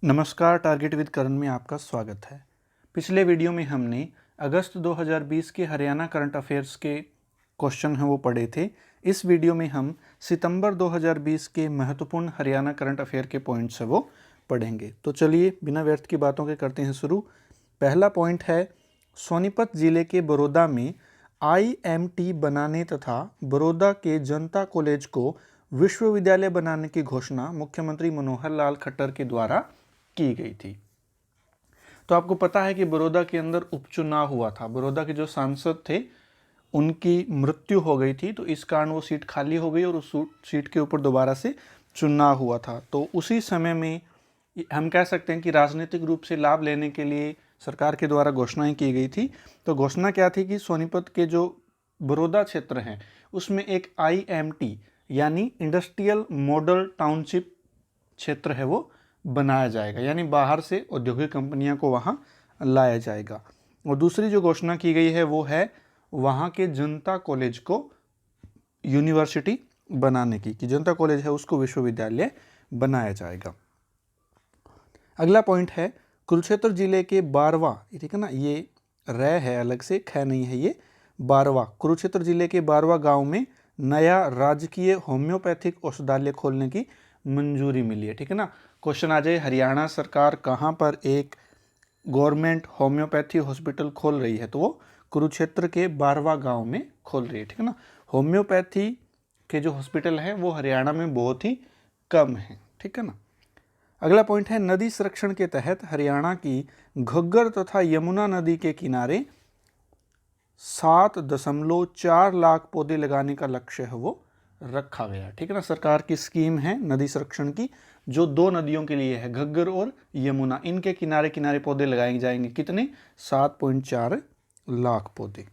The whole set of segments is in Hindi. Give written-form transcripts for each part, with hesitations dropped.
नमस्कार, टारगेट विद करण में आपका स्वागत है। पिछले वीडियो में हमने अगस्त 2020 के हरियाणा करंट अफेयर्स के क्वेश्चन हैं वो पढ़े थे। इस वीडियो में हम सितंबर 2020 के महत्वपूर्ण हरियाणा करंट अफेयर के पॉइंट्स हैं वो पढ़ेंगे। तो चलिए बिना व्यर्थ की बातों के करते हैं शुरू। पहला पॉइंट है, सोनीपत जिले के बड़ौदा में IMT बनाने तथा बड़ौदा के जनता कॉलेज को विश्वविद्यालय बनाने की घोषणा मुख्यमंत्री मनोहर लाल खट्टर के द्वारा की गई थी। तो आपको पता है कि बड़ौदा के अंदर उपचुनाव हुआ था। बड़ौदा के जो सांसद थे उनकी मृत्यु हो गई थी, तो इस कारण वो सीट खाली हो गई और उस सीट के ऊपर दोबारा से चुनाव हुआ था। तो उसी समय में हम कह सकते हैं कि राजनीतिक रूप से लाभ लेने के लिए सरकार के द्वारा घोषणाएं की गई थी। तो घोषणा क्या थी कि सोनीपत के जो बड़ौदा क्षेत्र हैं उसमें एक IMT यानी इंडस्ट्रियल मॉडल टाउनशिप क्षेत्र है वो बनाया जाएगा, यानी बाहर से औद्योगिक कंपनियों को वहाँ लाया जाएगा। और दूसरी जो घोषणा की गई है वो है वहाँ के जनता कॉलेज को यूनिवर्सिटी बनाने की, कि जनता कॉलेज है उसको विश्वविद्यालय बनाया जाएगा। अगला पॉइंट है, कुरुक्षेत्र जिले के बारवा, ठीक है ना, ये रै है अलग से, ख नहीं है, ये बारवा, कुरुक्षेत्र जिले के बारवा गांव में नया राजकीय होम्योपैथिक औषधालय खोलने की मंजूरी मिली है। ठीक है ना, क्वेश्चन आ जाए हरियाणा सरकार कहाँ पर एक गवर्नमेंट होम्योपैथी हॉस्पिटल खोल रही है, तो वो कुरुक्षेत्र के बारवा गांव में खोल रही है। ठीक है ना, होम्योपैथी के जो हॉस्पिटल हैं वो हरियाणा में बहुत ही कम है। ठीक है ना। अगला पॉइंट है, नदी संरक्षण के तहत हरियाणा की घग्गर तथा यमुना नदी के किनारे 7.4 लाख पौधे लगाने का लक्ष्य है वो रखा गया। ठीक है ना, सरकार की स्कीम है नदी संरक्षण की, जो दो नदियों के लिए है, घग्गर और यमुना, इनके किनारे किनारे पौधे लगाए जाएंगे। कितने? 7.4 लाख पौधे।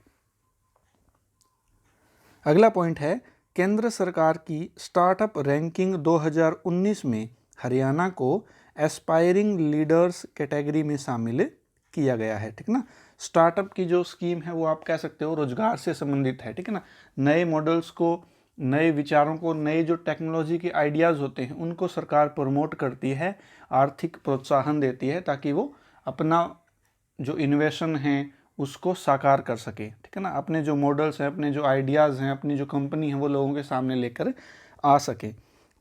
अगला पॉइंट है, केंद्र सरकार की स्टार्टअप रैंकिंग 2019 में हरियाणा को एस्पायरिंग लीडर्स कैटेगरी में शामिल किया गया है। ठीक है ना, स्टार्टअप की जो स्कीम है वो आप कह सकते हो रोजगार से संबंधित है। ठीक है ना, नए मॉडल्स को, नए विचारों को, नए जो टेक्नोलॉजी के आइडियाज़ होते हैं उनको सरकार प्रमोट करती है, आर्थिक प्रोत्साहन देती है, ताकि वो अपना जो इन्वेशन है उसको साकार कर सके। ठीक है ना, अपने जो मॉडल्स हैं, अपने जो आइडियाज़ हैं, अपनी जो कंपनी है वो लोगों के सामने लेकर आ सके।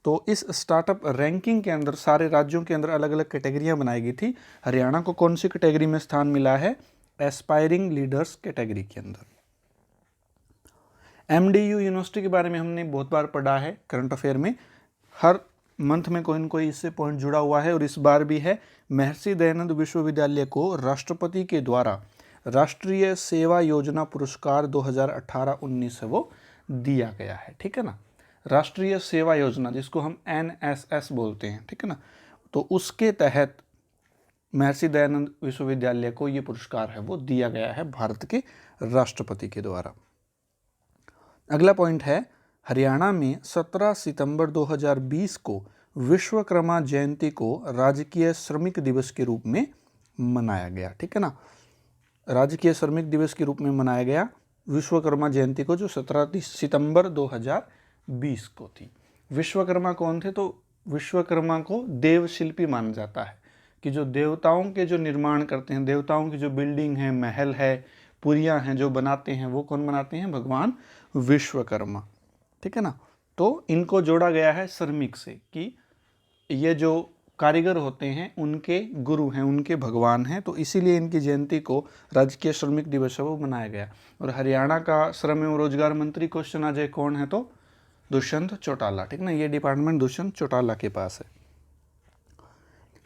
तो इस स्टार्टअप रैंकिंग के अंदर सारे राज्यों के अंदर अलग अलग कैटेगरियां बनाई गई थी। हरियाणा को कौन सी कैटेगरी में स्थान मिला है? एस्पायरिंग लीडर्स कैटेगरी के अंदर। MDU यूनिवर्सिटी के बारे में हमने बहुत बार पढ़ा है करंट अफेयर में, हर मंथ में कोई न कोई इससे पॉइंट जुड़ा हुआ है, और इस बार भी है। महर्षि दयानंद विश्वविद्यालय को राष्ट्रपति के द्वारा राष्ट्रीय सेवा योजना पुरस्कार 2018-19 है वो दिया गया है। ठीक है ना, राष्ट्रीय सेवा योजना जिसको हम NSS बोलते हैं। ठीक है ना, तो उसके तहत महर्षि दयानंद विश्वविद्यालय को ये पुरस्कार है वो दिया गया है भारत के राष्ट्रपति के द्वारा। अगला पॉइंट है, हरियाणा में 17 सितंबर 2020 को विश्वकर्मा जयंती को राजकीय श्रमिक दिवस के रूप में मनाया गया। ठीक है ना, राजकीय श्रमिक दिवस के रूप में मनाया गया विश्वकर्मा जयंती को, जो 17 सितंबर 2020 को थी। विश्वकर्मा कौन थे? तो विश्वकर्मा को देव शिल्पी माना जाता है, कि जो देवताओं के जो निर्माण करते हैं, देवताओं की जो बिल्डिंग है, महल है, पुरियां हैं जो बनाते हैं, वो कौन बनाते हैं? भगवान विश्वकर्मा। ठीक है ना, तो इनको जोड़ा गया है श्रमिक से, कि ये जो कारीगर होते हैं उनके गुरु हैं, उनके भगवान हैं, तो इसीलिए इनकी जयंती को राजकीय श्रमिक दिवस है वो मनाया गया। और हरियाणा का श्रम एवं रोजगार मंत्री क्वेश्चन आ जाए कौन है, तो दुष्यंत चौटाला। ठीक ना, ये डिपार्टमेंट दुष्यंत चौटाला के पास है।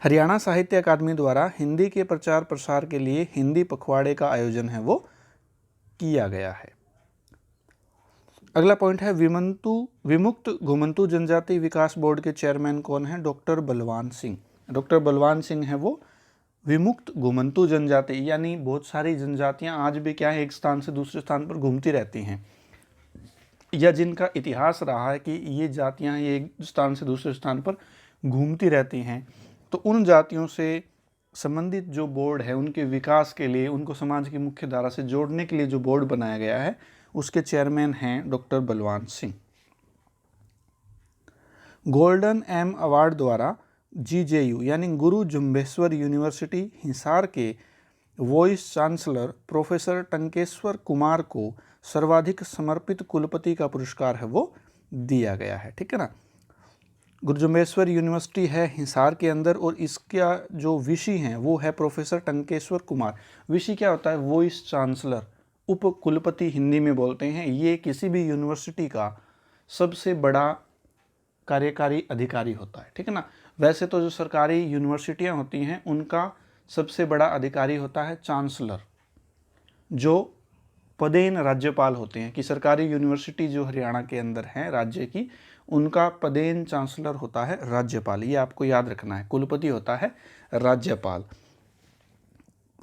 हरियाणा साहित्य अकादमी द्वारा हिंदी के प्रचार प्रसार के लिए हिंदी पखवाड़े का आयोजन है वो किया गया है। अगला पॉइंट है, विमुक्त घुमंतू जनजाति विकास बोर्ड के चेयरमैन कौन है? डॉक्टर बलवान सिंह। डॉक्टर बलवान सिंह है वो विमुक्त घुमंतू जनजाति, यानी बहुत सारी जनजातियां आज भी क्या है, एक स्थान से दूसरे स्थान पर घूमती रहती हैं, या जिनका इतिहास रहा है कि ये जातियां एक स्थान से दूसरे स्थान पर घूमती रहती हैं, तो उन जातियों से संबंधित जो बोर्ड है उनके विकास के लिए, उनको समाज की मुख्य धारा से जोड़ने के लिए जो बोर्ड बनाया गया है उसके चेयरमैन हैं doctor Balwan Singh. Golden M award द्वारा GJU यानी गुरु जुम्बेश्वर यूनिवर्सिटी हिसार के vice chancellor professor Tankeshwar Kumar को सर्वाधिक समर्पित कुलपति का पुरस्कार है वो दिया गया है। ठीक है ना। गुरु जुम्बेश्वर यूनिवर्सिटी है हिसार के अंदर और इसका जो विषय है वो है प्रोफेसर टंकेश्वर कुमार। विषय क्या होता है? वाइस चांसलर, उप कुलपति हिंदी में बोलते हैं। ये किसी भी यूनिवर्सिटी का सबसे बड़ा कार्यकारी अधिकारी होता है। ठीक है ना। वैसे तो जो सरकारी यूनिवर्सिटियां होती हैं उनका सबसे बड़ा अधिकारी होता है चांसलर, जो पदेन राज्यपाल होते हैं। कि सरकारी यूनिवर्सिटी जो हरियाणा के अंदर है राज्य की, उनका पदेन चांसलर होता है राज्यपाल। ये आपको याद रखना है। कुलपति होता है राज्यपाल।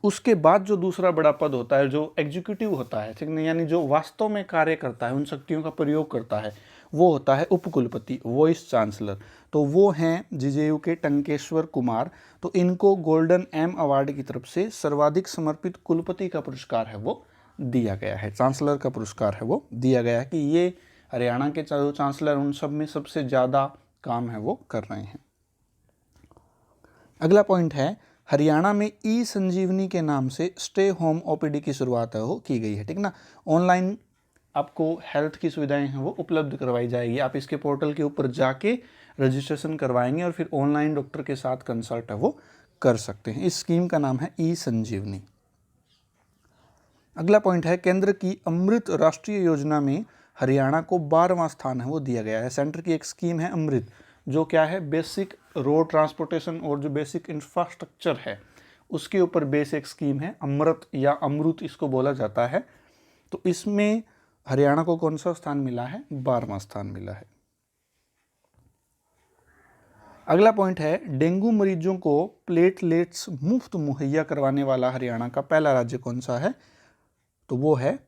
उसके बाद जो दूसरा बड़ा पद होता है जो एग्जीक्यूटिव होता है, ठीक है, यानी जो वास्तव में कार्य करता है, उन शक्तियों का प्रयोग करता है, वो होता है उपकुलपति, वाइस चांसलर। तो वो हैं जीजेयू के टंकेश्वर कुमार। तो इनको गोल्डन एम अवार्ड की तरफ से सर्वाधिक समर्पित कुलपति का पुरस्कार है वो दिया गया है, चांसलर का पुरस्कार है वो दिया गया है कि ये हरियाणा के जो चांसलर उन सब में सबसे ज़्यादा काम है वो कर रहे हैं। अगला पॉइंट है, हरियाणा में ई संजीवनी के नाम से स्टे होम ओपीडी की शुरुआत है वो की गई है। ठीक ना। ऑनलाइन आपको हेल्थ की सुविधाएं हैं वो उपलब्ध करवाई जाएगी। आप इसके पोर्टल के ऊपर जाके रजिस्ट्रेशन करवाएंगे और फिर ऑनलाइन डॉक्टर के साथ कंसल्ट है वो कर सकते हैं। इस स्कीम का नाम है ई संजीवनी। अगला पॉइंट है, केंद्र की अमृत राष्ट्रीय योजना में हरियाणा को 12वां स्थान है वो दिया गया है। सेंटर की एक स्कीम है अमृत, जो क्या है, बेसिक रोड ट्रांसपोर्टेशन और जो बेसिक इंफ्रास्ट्रक्चर है उसके ऊपर बेसिक स्कीम है। अमृत या अमृत इसको बोला जाता है। तो इसमें हरियाणा को कौन सा स्थान मिला है? 12वां स्थान मिला है। अगला पॉइंट है, डेंगू मरीजों को प्लेटलेट्स मुफ्त मुहैया करवाने वाला हरियाणा का पहला राज्य कौन सा है? तो वो है,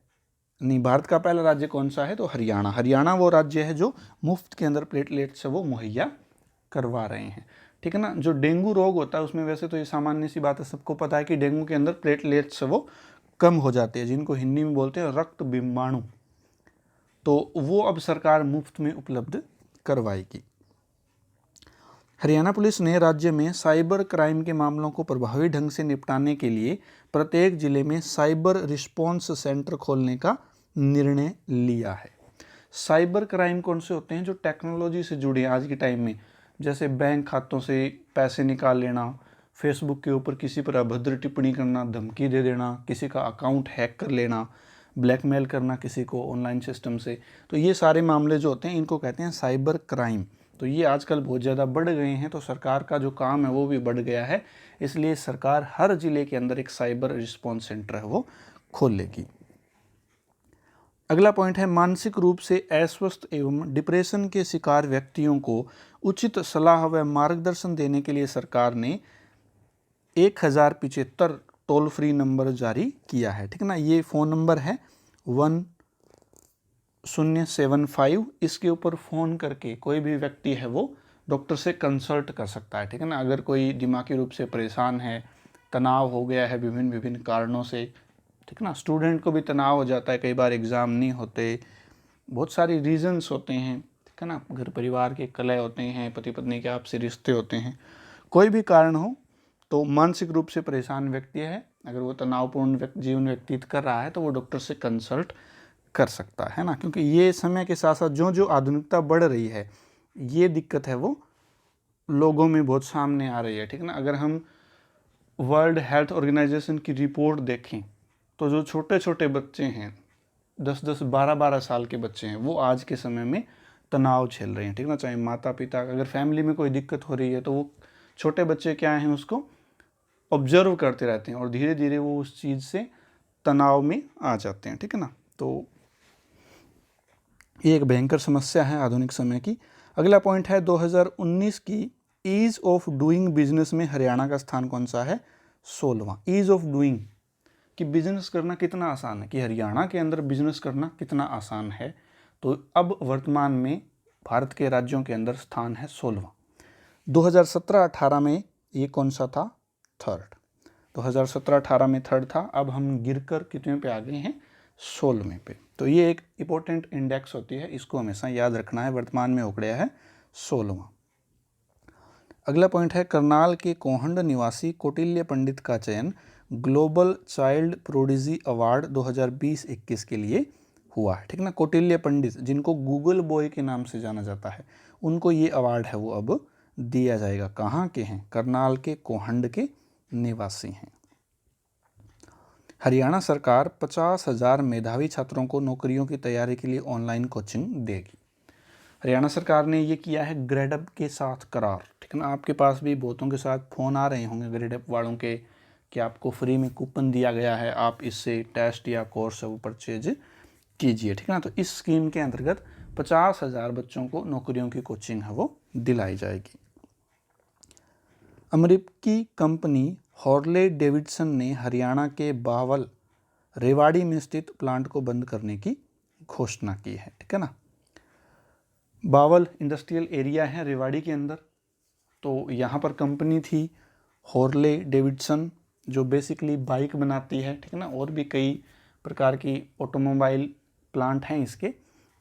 नहीं, भारत का पहला राज्य कौन सा है? तो हरियाणा। हरियाणा वो राज्य है जो मुफ्त के अंदर प्लेटलेट्स वो मुहैया करवा रहे हैं। ठीक है ना। जो डेंगू रोग होता है उसमें वैसे तो ये सामान्य सी बात है, सबको पता है कि डेंगू के अंदर प्लेटलेट्स वो कम हो जाते हैं, जिनको हिंदी में बोलते हैं रक्त बिंबाणु। तो वो अब सरकार मुफ्त में उपलब्ध करवाएगी। हरियाणा पुलिस ने राज्य में साइबर क्राइम के मामलों को प्रभावी ढंग से निपटाने के लिए प्रत्येक जिले में साइबर रिस्पॉन्स सेंटर खोलने का निर्णय लिया है। साइबर क्राइम कौन से होते हैं? जो टेक्नोलॉजी से जुड़े हैं आज के टाइम में, जैसे बैंक खातों से पैसे निकाल लेना, फेसबुक के ऊपर किसी पर अभद्र टिप्पणी करना, धमकी दे देना, किसी का अकाउंट हैक कर लेना, ब्लैकमेल करना किसी को ऑनलाइन सिस्टम से। तो ये सारे मामले जो होते हैं इनको कहते हैं साइबर क्राइम। तो ये आजकल बहुत ज़्यादा बढ़ गए हैं, तो सरकार का जो काम है वो भी बढ़ गया है। इसलिए सरकार हर जिले के अंदर एक साइबर रिस्पॉन्स सेंटर है वो खोलेगी। अगला पॉइंट है, मानसिक रूप से अस्वस्थ एवं डिप्रेशन के शिकार व्यक्तियों को उचित सलाह व मार्गदर्शन देने के लिए सरकार ने 1075 टोल फ्री नंबर जारी किया है। ठीक है ना। ये फ़ोन नंबर है 1075। इसके ऊपर फ़ोन करके कोई भी व्यक्ति है वो डॉक्टर से कंसल्ट कर सकता है। ठीक है ना। अगर कोई दिमागी रूप से परेशान है, तनाव हो गया है विभिन्न कारणों से, ठीक है ना, स्टूडेंट को भी तनाव हो जाता है, कई बार एग्ज़ाम नहीं होते, बहुत सारी रीजंस होते हैं, ठीक है ना, घर परिवार के कलह होते हैं, पति पत्नी के आपसी रिश्ते होते हैं, कोई भी कारण हो, तो मानसिक रूप से परेशान व्यक्ति है, अगर वो तनावपूर्ण जीवन व्यतीत कर रहा है तो वो डॉक्टर से कंसल्ट कर सकता है ना। क्योंकि ये समय के साथ साथ जो आधुनिकता बढ़ रही है, ये दिक्कत है वो लोगों में बहुत सामने आ रही है। ठीक है ना। अगर हम वर्ल्ड हेल्थ ऑर्गेनाइजेशन की रिपोर्ट देखें तो जो छोटे छोटे बच्चे हैं, 10-10, 12-12 साल के बच्चे हैं, वो आज के समय में तनाव झेल रहे हैं। ठीक ना। चाहे माता पिता, अगर फैमिली में कोई दिक्कत हो रही है तो वो छोटे बच्चे क्या हैं उसको ऑब्जर्व करते रहते हैं और धीरे धीरे वो उस चीज़ से तनाव में आ जाते हैं। ठीक है ना। तो ये एक भयंकर समस्या है आधुनिक समय की। अगला पॉइंट है, 2019 की ईज़ ऑफ डूइंग बिजनेस में हरियाणा का स्थान कौन सा है? 16वां। ईज़ ऑफ डूइंग कि बिजनेस करना कितना आसान है, कि हरियाणा के अंदर बिजनेस करना कितना आसान है। तो अब वर्तमान में भारत के राज्यों के अंदर स्थान है 16वां। 2017-18 में ये कौन सा था? थर्ड। 2017-18 में थर्ड था। अब हम गिरकर कितने पे आ गए हैं? 16वें पे। तो ये एक इंपॉर्टेंट इंडेक्स होती है, इसको हमेशा याद रखना है। वर्तमान में हो गया है 16वां। अगला पॉइंट है करनाल के कोहंड निवासी कौटिल्य पंडित का चयन ग्लोबल चाइल्ड प्रोडिजी अवार्ड 2020-21 के लिए हुआ है। ठीक ना, कौटिल्य पंडित जिनको गूगल बॉय के नाम से जाना जाता है, उनको ये अवार्ड है वो अब दिया जाएगा। कहाँ के हैं? करनाल के कोहंड के निवासी हैं। हरियाणा सरकार 50,000 मेधावी छात्रों को नौकरियों की तैयारी के लिए ऑनलाइन कोचिंग देगी। हरियाणा सरकार ने ये किया है ग्रेडअप के साथ करार। ठीक है ना, आपके पास भी बहुतों के साथ फ़ोन आ रहे होंगे ग्रेडअप वालों के कि आपको फ्री में कूपन दिया गया है, आप इससे टेस्ट या कोर्स है वो परचेज कीजिए। ठीक है ना, तो इस स्कीम के अंतर्गत 50,000 बच्चों को नौकरियों की कोचिंग है वो दिलाई जाएगी। अमेरिकी कंपनी हॉर्ले डेविडसन ने हरियाणा के बावल रेवाड़ी में स्थित प्लांट को बंद करने की घोषणा की है। ठीक है ना, बावल इंडस्ट्रियल एरिया है रेवाड़ी के अंदर, तो यहाँ पर कंपनी थी हॉर्ले डेविडसन जो बेसिकली बाइक बनाती है। ठीक है ना, और भी कई प्रकार की ऑटोमोबाइल प्लांट हैं इसके,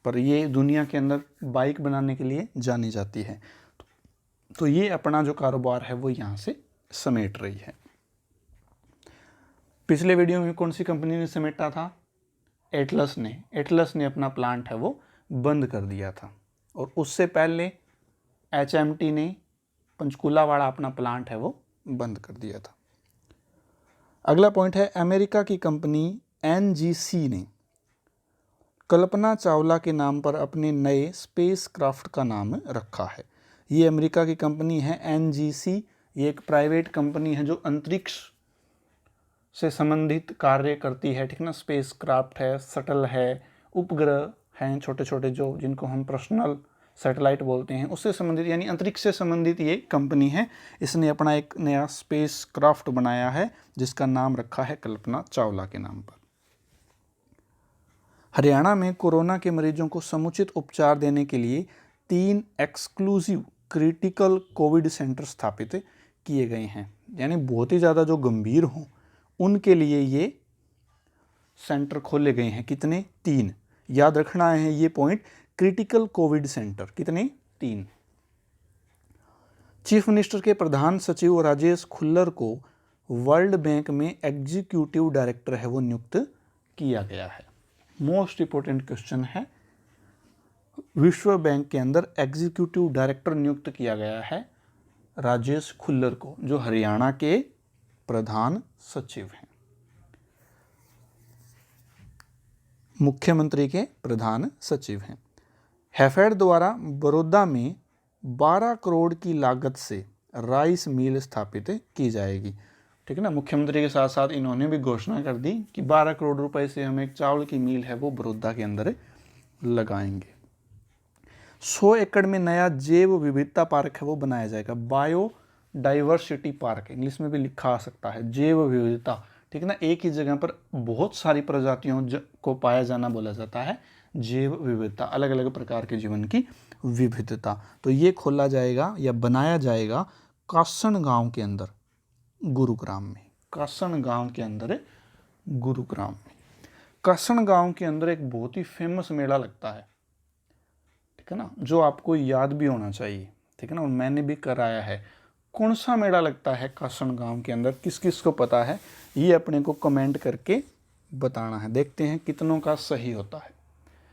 पर ये दुनिया के अंदर बाइक बनाने के लिए जानी जाती है। तो ये अपना जो कारोबार है वो यहाँ से समेट रही है। पिछले वीडियो में कौन सी कंपनी ने समेटा था? एटलस ने। एटलस ने अपना प्लांट है वो बंद कर दिया था, और उससे पहले HMT ने पंचकूला वाला अपना प्लांट है वो बंद कर दिया था। अगला पॉइंट है अमेरिका की कंपनी NGC ने कल्पना चावला के नाम पर अपने नए स्पेस क्राफ्ट का नाम रखा है। ये अमेरिका की कंपनी है NGC, ये एक प्राइवेट कंपनी है जो अंतरिक्ष से संबंधित कार्य करती है। ठीक ना, स्पेस क्राफ्ट है, शटल है, उपग्रह हैं छोटे छोटे जो जिनको हम पर्सनल सैटेलाइट बोलते हैं, उससे संबंधित यानी अंतरिक्ष से संबंधित ये कंपनी है। इसने अपना एक नया स्पेस क्राफ्ट बनाया है जिसका नाम रखा है कल्पना चावला के नाम पर। हरियाणा में कोरोना के मरीजों को समुचित उपचार देने के लिए 3 एक्सक्लूसिव क्रिटिकल कोविड सेंटर स्थापित किए गए हैं, यानी बहुत ही ज़्यादा जो गंभीर हों उनके लिए ये सेंटर खोले गए हैं। कितने? 3। याद रखना है ये पॉइंट, क्रिटिकल कोविड सेंटर कितने? 3। चीफ मिनिस्टर के प्रधान सचिव राजेश खुल्लर को वर्ल्ड बैंक में एग्जीक्यूटिव डायरेक्टर है वो नियुक्त किया गया है। मोस्ट इंपॉर्टेंट क्वेश्चन है, विश्व बैंक के अंदर एग्जीक्यूटिव डायरेक्टर नियुक्त किया गया है राजेश खुल्लर को, जो हरियाणा के प्रधान सचिव हैं, मुख्यमंत्री के प्रधान सचिव हैं। हैफेड द्वारा बड़ौदा में 12 करोड़ की लागत से राइस मिल स्थापित की जाएगी। ठीक है ना, मुख्यमंत्री के साथ साथ इन्होंने भी घोषणा कर दी कि 12 करोड़ रुपए से हम एक चावल की मिल है वो बड़ौदा के अंदर लगाएंगे। 100 एकड़ में नया जैव विविधता पार्क है वो बनाया जाएगा। बायोडाइवर्सिटी पार्क, इंग्लिश में भी लिखा आ सकता है, जैव विविधता। ठीक है ना, एक ही जगह पर बहुत सारी प्रजातियों को पाया जाना बोला जाता है जैव विविधता, अलग अलग प्रकार के जीवन की विविधता। तो ये खोला जाएगा या बनाया जाएगा कासन गांव के अंदर, गुरुग्राम में। कासन गांव के अंदर गुरुग्राम में। कासन गांव के अंदर एक बहुत ही फेमस मेला लगता है। ठीक है ना, जो आपको याद भी होना चाहिए। ठीक है ना, और मैंने भी कराया है। कौन सा मेला लगता है कासन गांव के अंदर, किस किस को पता है, ये अपने को कमेंट करके बताना है। देखते हैं कितनों का सही होता है।